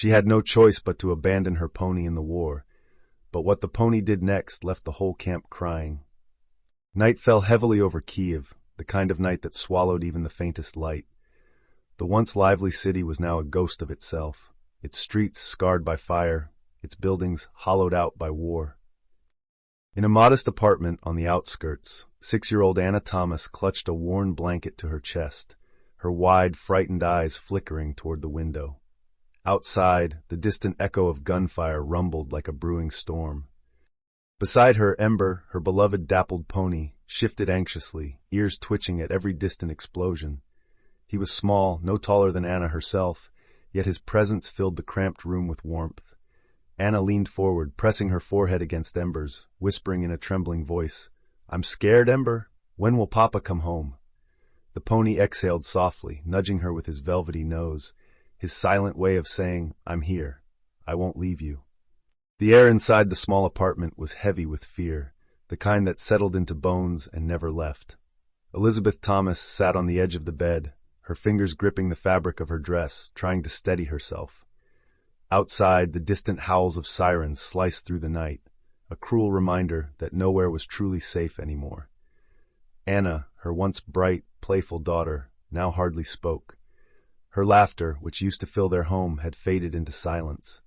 She had no choice but to abandon her pony in the war, but what the pony did next left the whole camp crying. Night fell heavily over Kiev, the kind of night that swallowed even the faintest light. The once lively city was now a ghost of itself, its streets scarred by fire, its buildings hollowed out by war. In a modest apartment on the outskirts, 6-year-old Anna Thomas clutched a worn blanket to her chest, her wide, frightened eyes flickering toward the window. Outside, the distant echo of gunfire rumbled like a brewing storm. Beside her, Ember, her beloved dappled pony, shifted anxiously, ears twitching at every distant explosion. He was small, no taller than Anna herself, yet his presence filled the cramped room with warmth. Anna leaned forward, pressing her forehead against Ember's, whispering in a trembling voice, "I'm scared, Ember. When will Papa come home?" The pony exhaled softly, nudging her with his velvety nose, his silent way of saying, "I'm here. I won't leave you." The air inside the small apartment was heavy with fear, the kind that settled into bones and never left. Elizabeth Thomas sat on the edge of the bed, her fingers gripping the fabric of her dress, trying to steady herself. Outside, the distant howls of sirens sliced through the night, a cruel reminder that nowhere was truly safe anymore. Anna, her once bright, playful daughter, now hardly spoke. Her laughter, which used to fill their home, had faded into silence,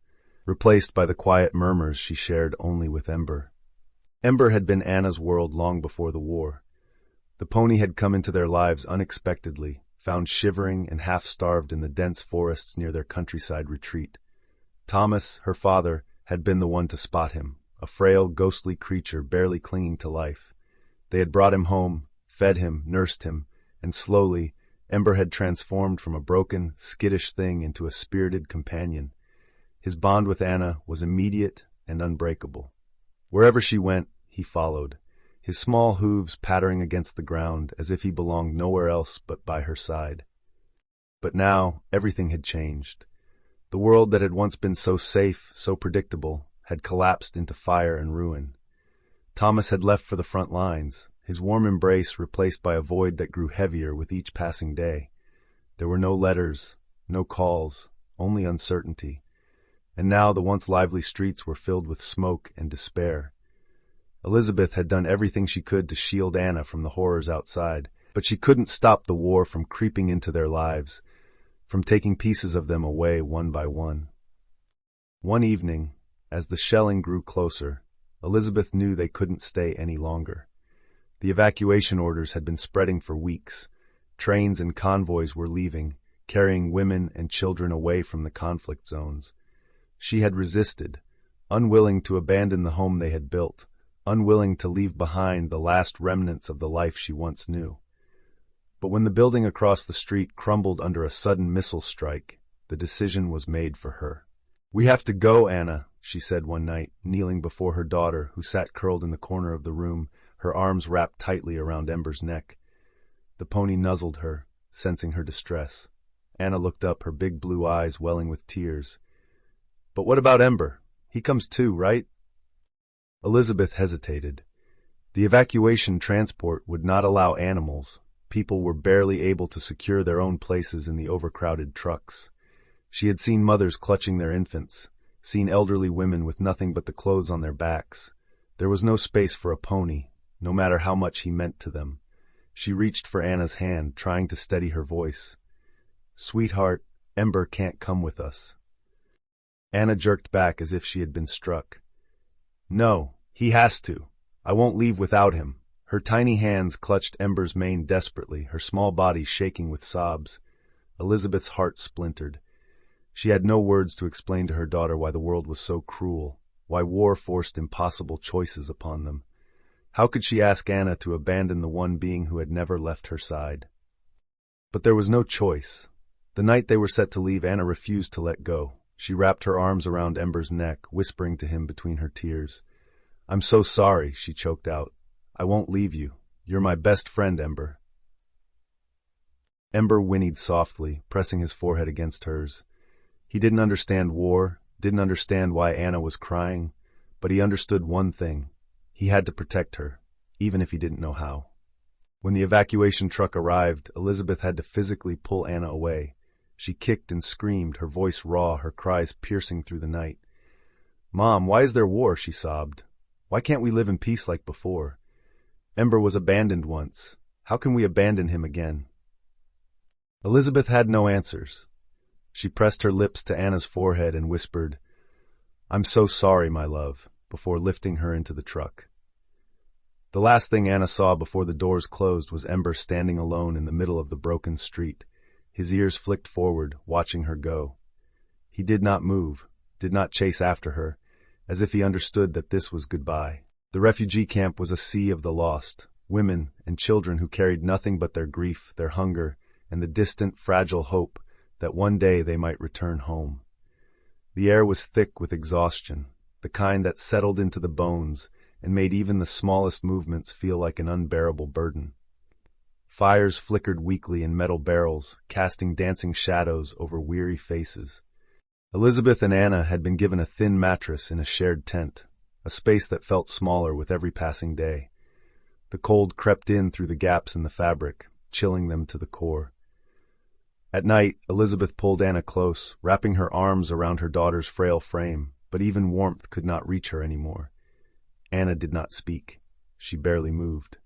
replaced by the quiet murmurs she shared only with Ember. Ember had been Anna's world long before the war. The pony had come into their lives unexpectedly, found shivering and half-starved in the dense forests near their countryside retreat. Thomas, her father, had been the one to spot him, a frail, ghostly creature barely clinging to life. They had brought him home, fed him, nursed him, and slowly, Ember had transformed from a broken, skittish thing into a spirited companion. His bond with Anna was immediate and unbreakable. Wherever she went, he followed, his small hooves pattering against the ground as if he belonged nowhere else but by her side. But now, everything had changed. The world that had once been so safe, so predictable, had collapsed into fire and ruin. Thomas had left for the front lines, his warm embrace replaced by a void that grew heavier with each passing day. There were no letters, no calls, only uncertainty. And now the once lively streets were filled with smoke and despair. Elizabeth had done everything she could to shield Anna from the horrors outside, but she couldn't stop the war from creeping into their lives, from taking pieces of them away one by one. One evening, as the shelling grew closer, Elizabeth knew they couldn't stay any longer. The evacuation orders had been spreading for weeks. Trains and convoys were leaving, carrying women and children away from the conflict zones. She had resisted, unwilling to abandon the home they had built, unwilling to leave behind the last remnants of the life she once knew. But when the building across the street crumbled under a sudden missile strike, the decision was made for her. "We have to go, Anna," she said one night, kneeling before her daughter, who sat curled in the corner of the room, her arms wrapped tightly around Ember's neck. The pony nuzzled her, sensing her distress. Anna looked up, her big blue eyes welling with tears. "But what about Ember? He comes too, right?" Elizabeth hesitated. The evacuation transport would not allow animals. People were barely able to secure their own places in the overcrowded trucks. She had seen mothers clutching their infants, seen elderly women with nothing but the clothes on their backs. There was no space for a pony, no matter how much he meant to them. She reached for Anna's hand, trying to steady her voice. "Sweetheart, Ember can't come with us." Anna jerked back as if she had been struck. "No, he has to. I won't leave without him." Her tiny hands clutched Ember's mane desperately, her small body shaking with sobs. Elizabeth's heart splintered. She had no words to explain to her daughter why the world was so cruel, why war forced impossible choices upon them. How could she ask Anna to abandon the one being who had never left her side? But there was no choice. The night they were set to leave, Anna refused to let go. She wrapped her arms around Ember's neck, whispering to him between her tears. "I'm so sorry," she choked out. "I won't leave you. You're my best friend, Ember." Ember whinnied softly, pressing his forehead against hers. He didn't understand war, didn't understand why Anna was crying, but he understood one thing. He had to protect her, even if he didn't know how. When the evacuation truck arrived, Elizabeth had to physically pull Anna away. She kicked and screamed, her voice raw, her cries piercing through the night. "Mom, why is there war?" she sobbed. "Why can't we live in peace like before? Ember was abandoned once. How can we abandon him again?" Elizabeth had no answers. She pressed her lips to Anna's forehead and whispered, "I'm so sorry, my love," before lifting her into the truck. The last thing Anna saw before the doors closed was Ember standing alone in the middle of the broken street, his ears flicked forward, watching her go. He did not move, did not chase after her, as if he understood that this was goodbye. The refugee camp was a sea of the lost, women and children who carried nothing but their grief, their hunger, and the distant, fragile hope that one day they might return home. The air was thick with exhaustion, the kind that settled into the bones and made even the smallest movements feel like an unbearable burden. Fires flickered weakly in metal barrels, casting dancing shadows over weary faces. Elizabeth and Anna had been given a thin mattress in a shared tent, a space that felt smaller with every passing day. The cold crept in through the gaps in the fabric, chilling them to the core. At night, Elizabeth pulled Anna close, wrapping her arms around her daughter's frail frame, but even warmth could not reach her anymore. Anna did not speak. She barely moved.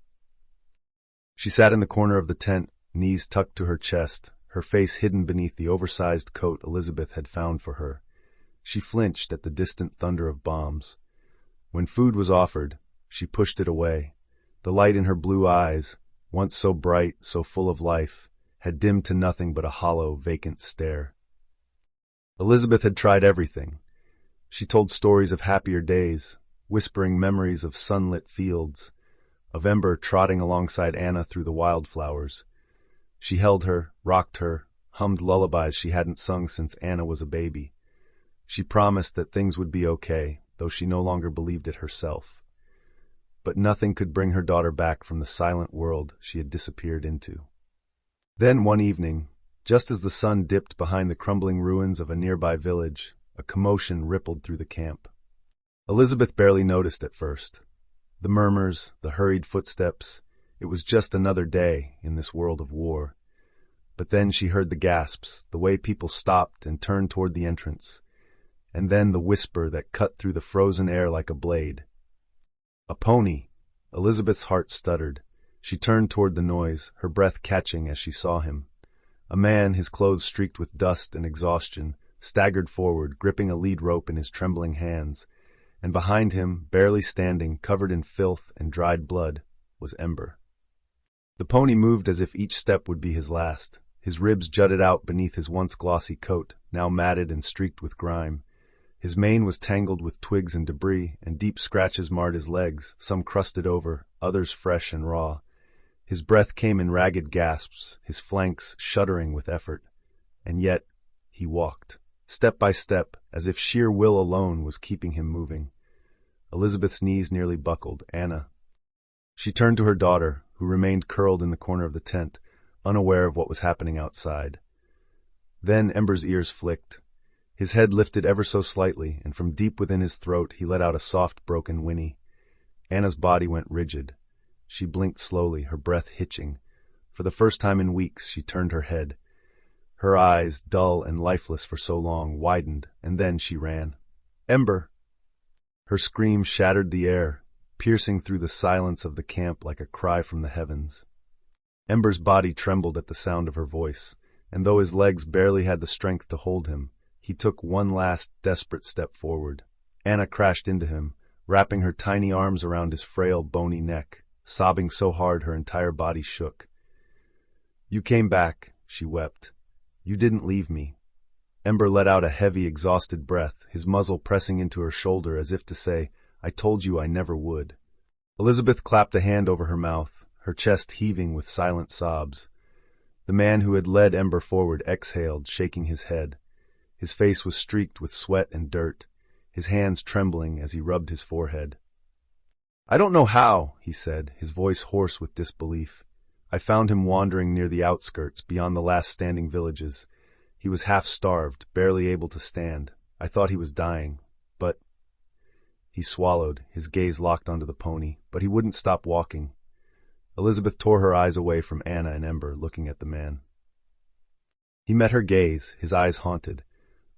She sat in the corner of the tent, knees tucked to her chest, her face hidden beneath the oversized coat Elizabeth had found for her. She flinched at the distant thunder of bombs. When food was offered, she pushed it away. The light in her blue eyes, once so bright, so full of life, had dimmed to nothing but a hollow, vacant stare. Elizabeth had tried everything. She told stories of happier days, whispering memories of sunlit fields, of Ember trotting alongside Anna through the wildflowers. She held her, rocked her, hummed lullabies she hadn't sung since Anna was a baby. She promised that things would be okay, though she no longer believed it herself. But nothing could bring her daughter back from the silent world she had disappeared into. Then one evening, just as the sun dipped behind the crumbling ruins of a nearby village, a commotion rippled through the camp. Elizabeth barely noticed at first. The murmurs, the hurried footsteps, it was just another day in this world of war. But then she heard the gasps, the way people stopped and turned toward the entrance, and then the whisper that cut through the frozen air like a blade. "A pony!" Elizabeth's heart stuttered. She turned toward the noise, her breath catching as she saw him. A man, his clothes streaked with dust and exhaustion, staggered forward, gripping a lead rope in his trembling hands, and behind him, barely standing, covered in filth and dried blood, was Ember. The pony moved as if each step would be his last. His ribs jutted out beneath his once glossy coat, now matted and streaked with grime. His mane was tangled with twigs and debris, and deep scratches marred his legs, some crusted over, others fresh and raw. His breath came in ragged gasps, his flanks shuddering with effort. And yet, he walked, step by step, as if sheer will alone was keeping him moving. Elizabeth's knees nearly buckled. "Anna." She turned to her daughter, who remained curled in the corner of the tent, unaware of what was happening outside. Then Ember's ears flicked. His head lifted ever so slightly, and from deep within his throat he let out a soft, broken whinny. Anna's body went rigid. She blinked slowly, her breath hitching. For the first time in weeks, she turned her head. Her eyes, dull and lifeless for so long, widened, and then she ran. "Ember!" Her scream shattered the air, piercing through the silence of the camp like a cry from the heavens. Ember's body trembled at the sound of her voice, and though his legs barely had the strength to hold him, he took one last, desperate step forward. Anna crashed into him, wrapping her tiny arms around his frail, bony neck, sobbing so hard her entire body shook. "You came back," she wept. "You didn't leave me." Ember let out a heavy, exhausted breath, his muzzle pressing into her shoulder as if to say, "I told you I never would." Elizabeth clapped a hand over her mouth, her chest heaving with silent sobs. The man who had led Ember forward exhaled, shaking his head. His face was streaked with sweat and dirt, his hands trembling as he rubbed his forehead. "I don't know how," he said, his voice hoarse with disbelief. "I found him wandering near the outskirts, beyond the last standing villages. He was half-starved, barely able to stand. I thought he was dying, but—" He swallowed, his gaze locked onto the pony, but he wouldn't stop walking. Elizabeth tore her eyes away from Anna and Ember, looking at the man. He met her gaze, his eyes haunted.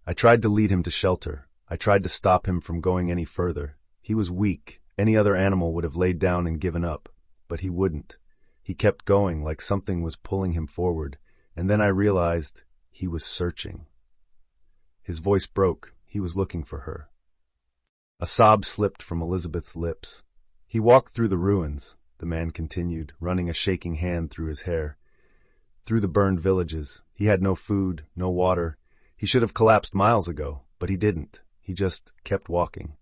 I tried to lead him to shelter. I tried to stop him from going any further. He was weak. Any other animal would have laid down and given up. But he wouldn't. He kept going like something was pulling him forward. And then I realized he was searching. His voice broke. He was looking for her. A sob slipped from Elizabeth's lips. He walked through the ruins, the man continued, running a shaking hand through his hair. Through the burned villages. He had no food, no water. He should have collapsed miles ago, but he didn't. He just kept walking.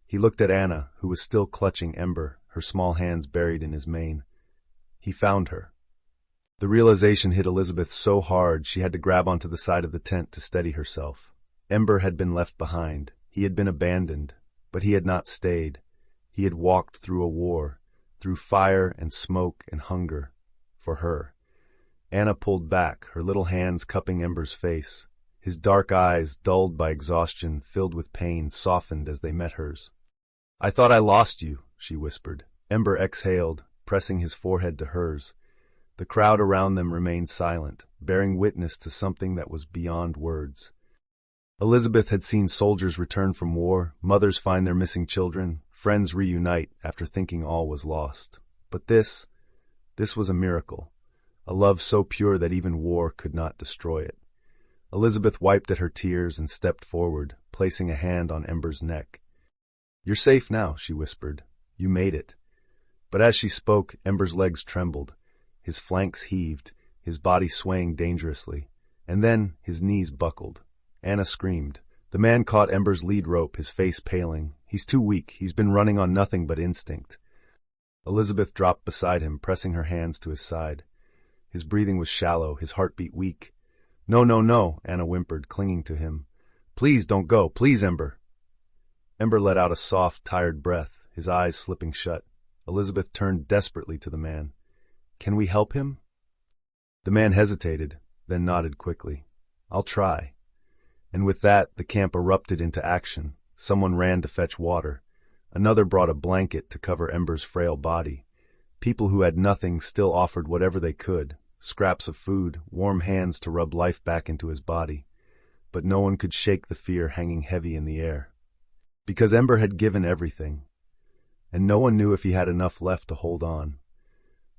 He looked at Anna, who was still clutching Ember, her small hands buried in his mane. He found her. The realization hit Elizabeth so hard she had to grab onto the side of the tent to steady herself. Ember had been left behind. He had been abandoned, but he had not stayed. He had walked through a war, through fire and smoke and hunger, for her. Anna pulled back, her little hands cupping Ember's face. His dark eyes, dulled by exhaustion, filled with pain, softened as they met hers. "I thought I lost you," she whispered. Ember exhaled, pressing his forehead to hers. The crowd around them remained silent, bearing witness to something that was beyond words. Elizabeth had seen soldiers return from war, mothers find their missing children, friends reunite after thinking all was lost. But this was a miracle, a love so pure that even war could not destroy it. Elizabeth wiped at her tears and stepped forward, placing a hand on Ember's neck. "You're safe now," she whispered. "You made it." But as she spoke, Ember's legs trembled. His flanks heaved, his body swaying dangerously. And then his knees buckled. Anna screamed. The man caught Ember's lead rope, his face paling. "He's too weak. He's been running on nothing but instinct." Elizabeth dropped beside him, pressing her hands to his side. His breathing was shallow, his heartbeat weak. "No, no, no," Anna whimpered, clinging to him. "Please don't go. Please, Ember." Ember let out a soft, tired breath, his eyes slipping shut. Elizabeth turned desperately to the man. "Can we help him?" The man hesitated, then nodded quickly. "I'll try." And with that, the camp erupted into action. Someone ran to fetch water. Another brought a blanket to cover Ember's frail body. People who had nothing still offered whatever they could. Scraps of food, warm hands to rub life back into his body. But no one could shake the fear hanging heavy in the air. Because Ember had given everything. And no one knew if he had enough left to hold on.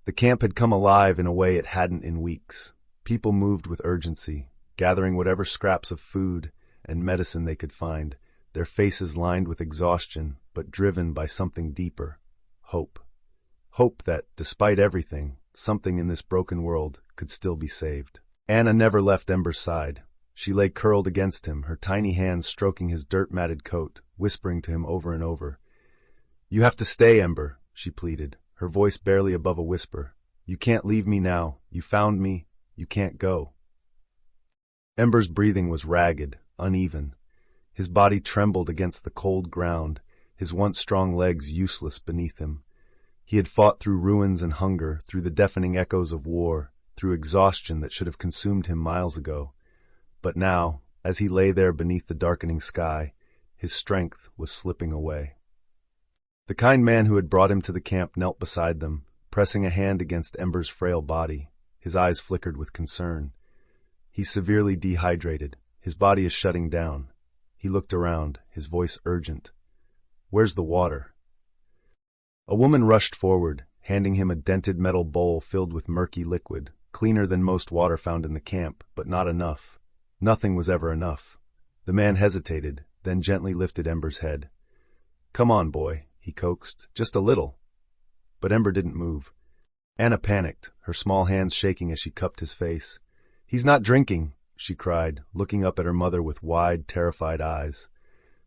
The camp had come alive in a way it hadn't in weeks. People moved with urgency, gathering whatever scraps of food and medicine they could find, their faces lined with exhaustion, but driven by something deeper, hope. Hope that, despite everything, something in this broken world could still be saved. Anna never left Ember's side. She lay curled against him, her tiny hands stroking his dirt-matted coat, whispering to him over and over. "You have to stay, Ember," she pleaded, her voice barely above a whisper. "You can't leave me now. You found me. You can't go." Ember's breathing was ragged, uneven. His body trembled against the cold ground, his once strong legs useless beneath him. He had fought through ruins and hunger, through the deafening echoes of war, through exhaustion that should have consumed him miles ago. But now, as he lay there beneath the darkening sky, his strength was slipping away. The kind man who had brought him to the camp knelt beside them, pressing a hand against Ember's frail body. His eyes flickered with concern. "He's severely dehydrated. His body is shutting down." He looked around, his voice urgent. "Where's the water?" A woman rushed forward, handing him a dented metal bowl filled with murky liquid, cleaner than most water found in the camp, but not enough. Nothing was ever enough. The man hesitated, then gently lifted Ember's head. "Come on, boy," he coaxed, "just a little." But Ember didn't move. Anna panicked, her small hands shaking as she cupped his face. "He's not drinking," she cried, looking up at her mother with wide, terrified eyes.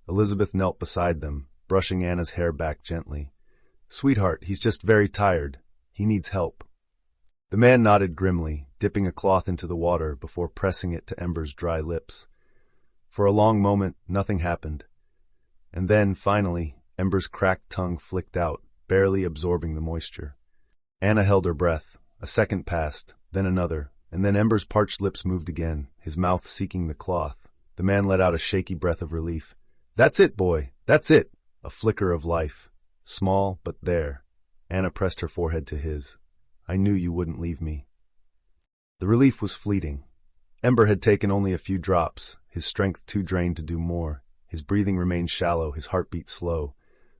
Elizabeth knelt beside them, brushing Anna's hair back gently. "Sweetheart, he's just very tired. He needs help." The man nodded grimly, dipping a cloth into the water before pressing it to Ember's dry lips. For a long moment, nothing happened. And then, finally, Ember's cracked tongue flicked out, barely absorbing the moisture. Anna held her breath. A second passed, then another, and then Ember's parched lips moved again, his mouth seeking the cloth. The man let out a shaky breath of relief. "That's it, boy. That's it." A flicker of life. Small, but there. Anna pressed her forehead to his. "I knew you wouldn't leave me." The relief was fleeting. Ember had taken only a few drops, his strength too drained to do more. His breathing remained shallow, his heartbeat slow.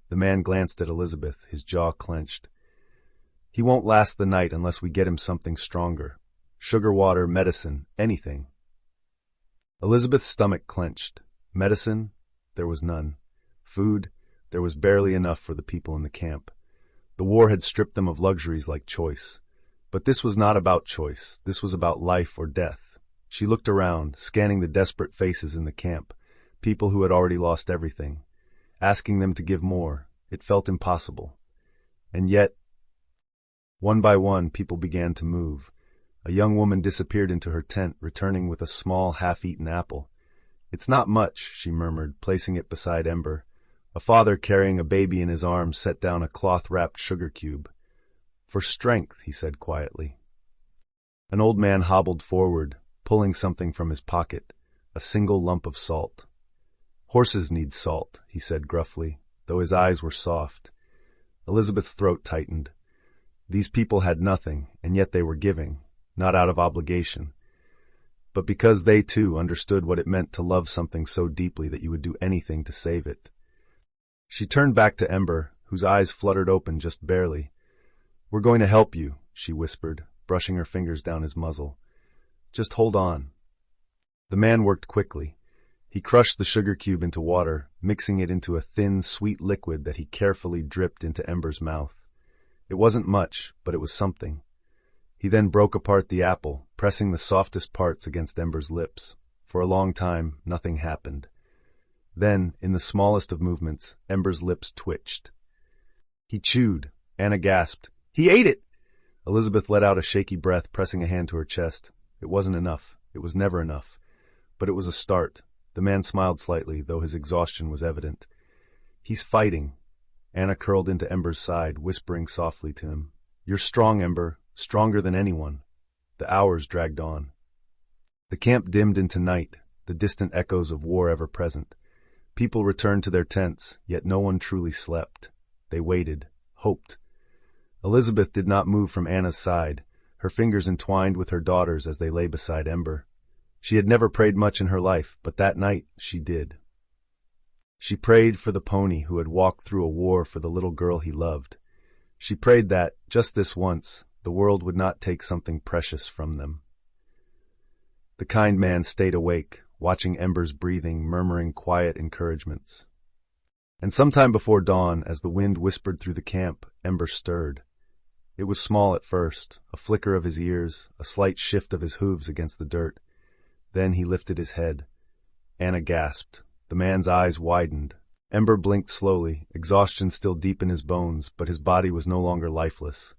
The man glanced at Elizabeth, his jaw clenched. He won't last the night unless we get him something stronger. Sugar water, medicine, anything. Elizabeth's stomach clenched. Medicine? There was none. Food? There was barely enough for the people in the camp. The war had stripped them of luxuries like choice. But this was not about choice. This was about life or death. She looked around, scanning the desperate faces in the camp, people who had already lost everything. Asking them to give more, it felt impossible. And yet, one by one, people began to move. A young woman disappeared into her tent, returning with a small, half-eaten apple. "It's not much," she murmured, placing it beside Ember. A father carrying a baby in his arms set down a cloth-wrapped sugar cube. "For strength," he said quietly. An old man hobbled forward, pulling something from his pocket, a single lump of salt. "Horses need salt," he said gruffly, though his eyes were soft. Elizabeth's throat tightened. These people had nothing, and yet they were giving, not out of obligation, but because they too understood what it meant to love something so deeply that you would do anything to save it. She turned back to Ember, whose eyes fluttered open just barely. "We're going to help you," she whispered, brushing her fingers down his muzzle. "Just hold on." The man worked quickly. He crushed the sugar cube into water, mixing it into a thin, sweet liquid that he carefully dripped into Ember's mouth. It wasn't much, but it was something. He then broke apart the apple, pressing the softest parts against Ember's lips. For a long time, nothing happened. Then, in the smallest of movements, Ember's lips twitched. He chewed. Anna gasped. "He ate it!" Elizabeth let out a shaky breath, pressing a hand to her chest. It wasn't enough. It was never enough. But it was a start. The man smiled slightly, though his exhaustion was evident. "He's fighting." Anna curled into Ember's side, whispering softly to him. "You're strong, Ember, stronger than anyone." The hours dragged on. The camp dimmed into night, the distant echoes of war ever present. People returned to their tents, yet no one truly slept. They waited, hoped. Elizabeth did not move from Anna's side, her fingers entwined with her daughter's as they lay beside Ember. She had never prayed much in her life, but that night she did. She prayed for the pony who had walked through a war for the little girl he loved. She prayed that, just this once, the world would not take something precious from them. The kind man stayed awake, watching Ember's breathing, murmuring quiet encouragements. And sometime before dawn, as the wind whispered through the camp, Ember stirred. It was small at first, a flicker of his ears, a slight shift of his hooves against the dirt. Then he lifted his head. Anna gasped. The man's eyes widened. Ember blinked slowly, exhaustion still deep in his bones, but his body was no longer lifeless.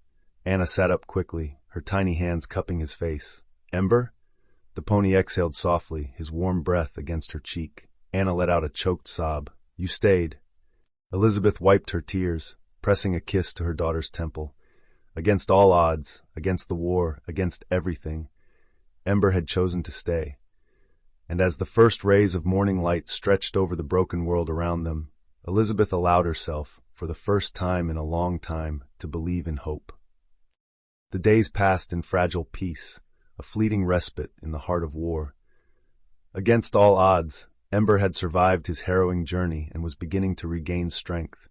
Anna sat up quickly, her tiny hands cupping his face. "Ember?" The pony exhaled softly, his warm breath against her cheek. Anna let out a choked sob. "You stayed." Elizabeth wiped her tears, pressing a kiss to her daughter's temple. Against all odds, against the war, against everything, Ember had chosen to stay. And as the first rays of morning light stretched over the broken world around them, Elizabeth allowed herself, for the first time in a long time, to believe in hope. The days passed in fragile peace, a fleeting respite in the heart of war. Against all odds, Ember had survived his harrowing journey and was beginning to regain strength.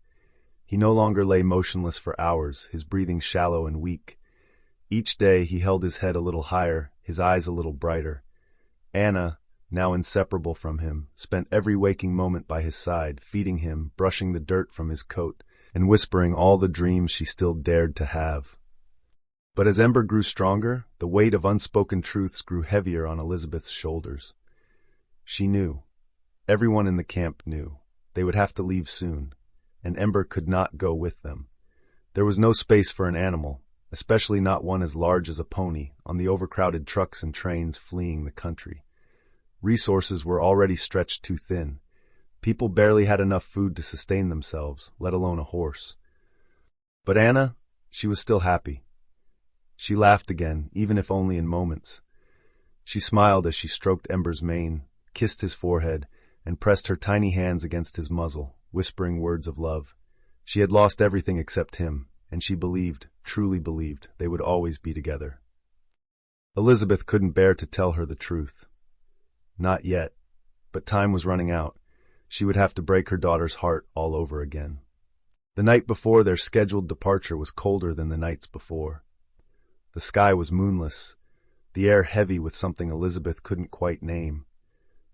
He no longer lay motionless for hours, his breathing shallow and weak. Each day he held his head a little higher, his eyes a little brighter. Anna, now inseparable from him, spent every waking moment by his side, feeding him, brushing the dirt from his coat, and whispering all the dreams she still dared to have. But as Ember grew stronger, the weight of unspoken truths grew heavier on Elizabeth's shoulders. She knew. Everyone in the camp knew. They would have to leave soon, and Ember could not go with them. There was no space for an animal, especially not one as large as a pony, on the overcrowded trucks and trains fleeing the country. Resources were already stretched too thin. People barely had enough food to sustain themselves, let alone a horse. But Anna, she was still happy. She laughed again, even if only in moments. She smiled as she stroked Ember's mane, kissed his forehead, and pressed her tiny hands against his muzzle, whispering words of love. She had lost everything except him, and she believed, truly believed, they would always be together. Elizabeth couldn't bear to tell her the truth. Not yet. But time was running out. She would have to break her daughter's heart all over again. The night before their scheduled departure was colder than the nights before. The sky was moonless, the air heavy with something Elizabeth couldn't quite name.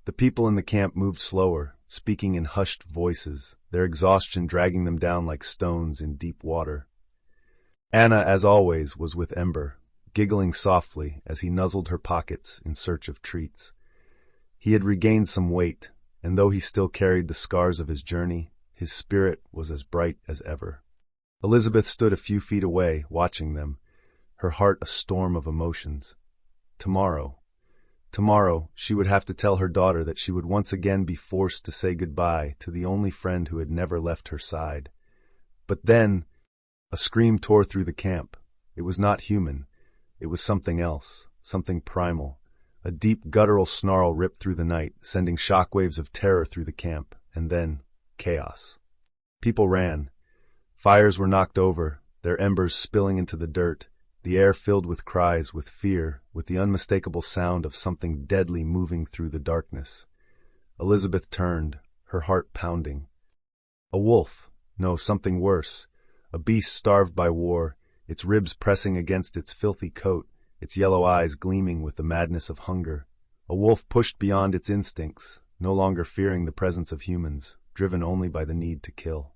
The people in the camp moved slower, speaking in hushed voices, their exhaustion dragging them down like stones in deep water. Anna, as always, was with Ember, giggling softly as he nuzzled her pockets in search of treats. He had regained some weight, and though he still carried the scars of his journey, his spirit was as bright as ever. Elizabeth stood a few feet away, watching them, her heart a storm of emotions. Tomorrow, she would have to tell her daughter that she would once again be forced to say goodbye to the only friend who had never left her side. But then, a scream tore through the camp. It was not human. It was something else, something primal. A deep guttural snarl ripped through the night, sending shockwaves of terror through the camp, and then chaos. People ran. Fires were knocked over, their embers spilling into the dirt, the air filled with cries, with fear, with the unmistakable sound of something deadly moving through the darkness. Elizabeth turned, her heart pounding. A wolf, no, something worse, a beast starved by war, its ribs pressing against its filthy coat, its yellow eyes gleaming with the madness of hunger. A wolf pushed beyond its instincts, no longer fearing the presence of humans, driven only by the need to kill.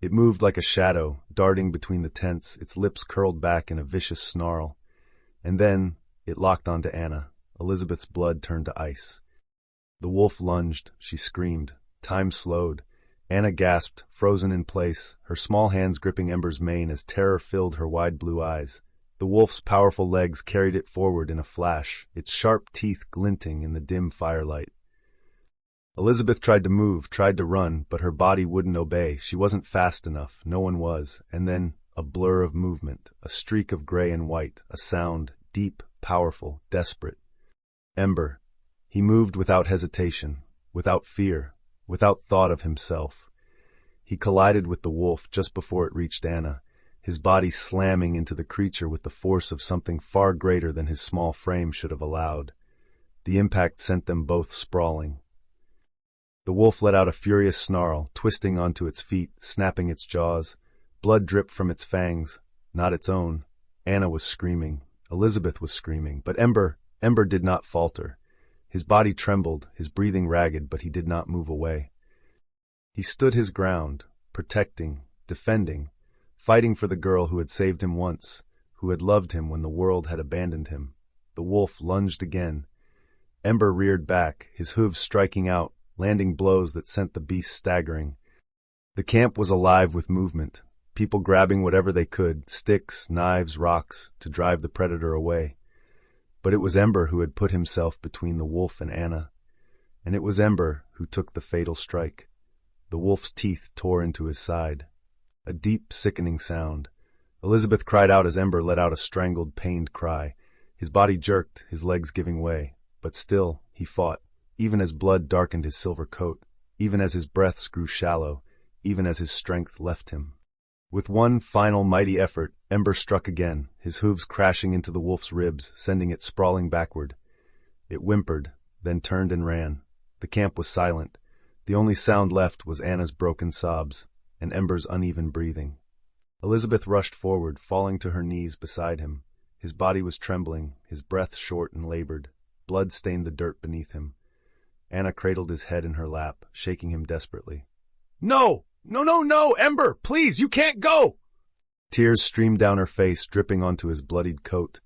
It moved like a shadow, darting between the tents, its lips curled back in a vicious snarl. And then it locked onto Anna. Elizabeth's blood turned to ice. The wolf lunged. She screamed. Time slowed. Anna gasped, frozen in place, her small hands gripping Ember's mane as terror filled her wide blue eyes. The wolf's powerful legs carried it forward in a flash, its sharp teeth glinting in the dim firelight. Elizabeth tried to move, tried to run, but her body wouldn't obey. She wasn't fast enough. No one was. And then a blur of movement, a streak of gray and white, a sound, deep, powerful, desperate. Ember. He moved without hesitation, without fear, without thought of himself. He collided with the wolf just before it reached Anna, his body slamming into the creature with the force of something far greater than his small frame should have allowed. The impact sent them both sprawling. The wolf let out a furious snarl, twisting onto its feet, snapping its jaws. Blood dripped from its fangs, not its own. Anna was screaming. Elizabeth was screaming. But Ember did not falter. His body trembled, his breathing ragged, but he did not move away. He stood his ground, protecting, defending, fighting for the girl who had saved him once, who had loved him when the world had abandoned him. The wolf lunged again. Ember reared back, his hooves striking out, landing blows that sent the beast staggering. The camp was alive with movement, people grabbing whatever they could, sticks, knives, rocks, to drive the predator away. But it was Ember who had put himself between the wolf and Anna, and it was Ember who took the fatal strike. The wolf's teeth tore into his side. A deep, sickening sound. Elizabeth cried out as Ember let out a strangled, pained cry. His body jerked, his legs giving way, but still he fought. Even as blood darkened his silver coat, even as his breaths grew shallow, even as his strength left him. With one final mighty effort, Ember struck again, his hooves crashing into the wolf's ribs, sending it sprawling backward. It whimpered, then turned and ran. The camp was silent. The only sound left was Anna's broken sobs and Ember's uneven breathing. Elizabeth rushed forward, falling to her knees beside him. His body was trembling, his breath short and labored. Blood stained the dirt beneath him. Anna cradled his head in her lap, shaking him desperately. No! No, Ember! Please, you can't go! Tears streamed down her face, dripping onto his bloodied coat.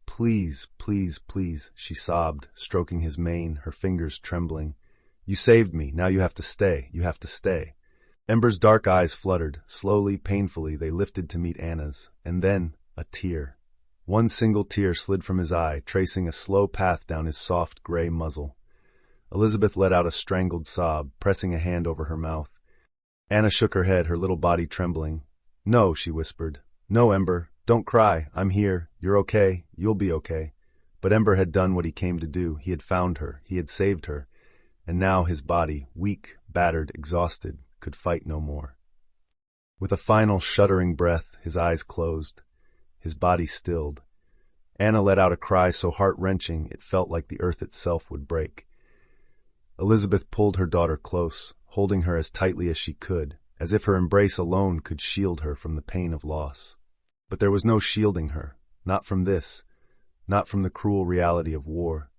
Please, she sobbed, stroking his mane, her fingers trembling. You saved me, now you have to stay, Ember's dark eyes fluttered. Slowly, painfully, they lifted to meet Anna's, and then a tear. One single tear slid from his eye, tracing a slow path down his soft, gray muzzle. Elizabeth let out a strangled sob, pressing a hand over her mouth. Anna shook her head, her little body trembling. No, she whispered. No, Ember, don't cry. I'm here. You're okay. You'll be okay. But Ember had done what he came to do. He had found her. He had saved her. And now his body, weak, battered, exhausted, could fight no more. With a final shuddering breath, his eyes closed. His body stilled. Anna let out a cry so heart-wrenching it felt like the earth itself would break. Elizabeth pulled her daughter close, holding her as tightly as she could, as if her embrace alone could shield her from the pain of loss. But there was no shielding her, not from this, not from the cruel reality of war.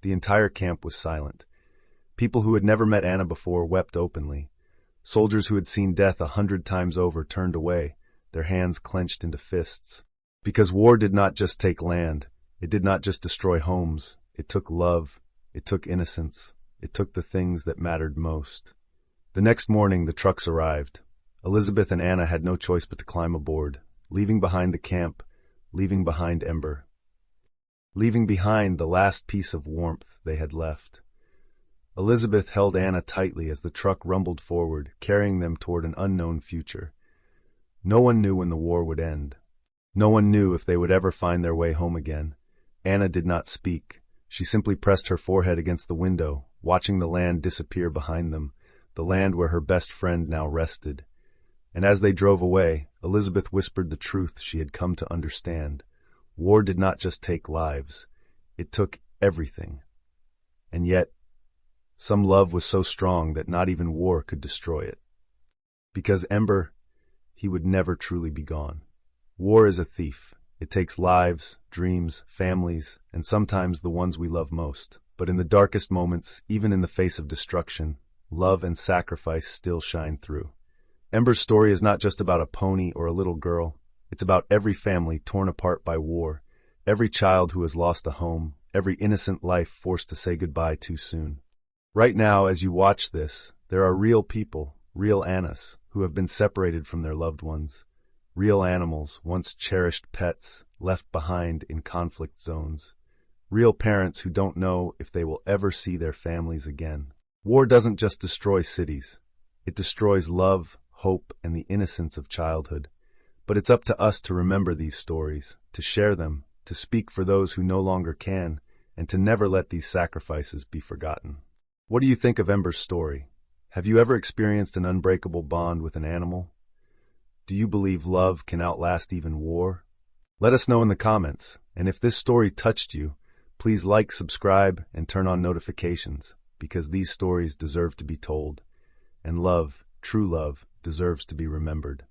The entire camp was silent. People who had never met Anna before wept openly. Soldiers who had seen death 100 times over turned away, their hands clenched into fists. Because war did not just take land, it did not just destroy homes, it took love, it took innocence, it took the things that mattered most. The next morning the trucks arrived. Elizabeth and Anna had no choice but to climb aboard, leaving behind the camp, leaving behind Ember. Leaving behind the last piece of warmth they had left. Elizabeth held Anna tightly as the truck rumbled forward, carrying them toward an unknown future. No one knew when the war would end. No one knew if they would ever find their way home again. Anna did not speak. She simply pressed her forehead against the window, watching the land disappear behind them, the land where her best friend now rested. And as they drove away, Elizabeth whispered the truth she had come to understand. War did not just take lives. It took everything. And yet, some love was so strong that not even war could destroy it. Because Ember, he would never truly be gone. War is a thief. It takes lives, dreams, families, and sometimes the ones we love most. But in the darkest moments, even in the face of destruction, love and sacrifice still shine through. Ember's story is not just about a pony or a little girl. It's about every family torn apart by war, every child who has lost a home, every innocent life forced to say goodbye too soon. Right now, as you watch this, there are real people, real Annas, who have been separated from their loved ones. Real animals, once cherished pets, left behind in conflict zones. Real parents who don't know if they will ever see their families again. War doesn't just destroy cities. It destroys love, hope, and the innocence of childhood. But it's up to us to remember these stories, to share them, to speak for those who no longer can, and to never let these sacrifices be forgotten. What do you think of Ember's story? Have you ever experienced an unbreakable bond with an animal? Do you believe love can outlast even war? Let us know in the comments, and if this story touched you, please like, subscribe, and turn on notifications, because these stories deserve to be told, and love, true love, deserves to be remembered.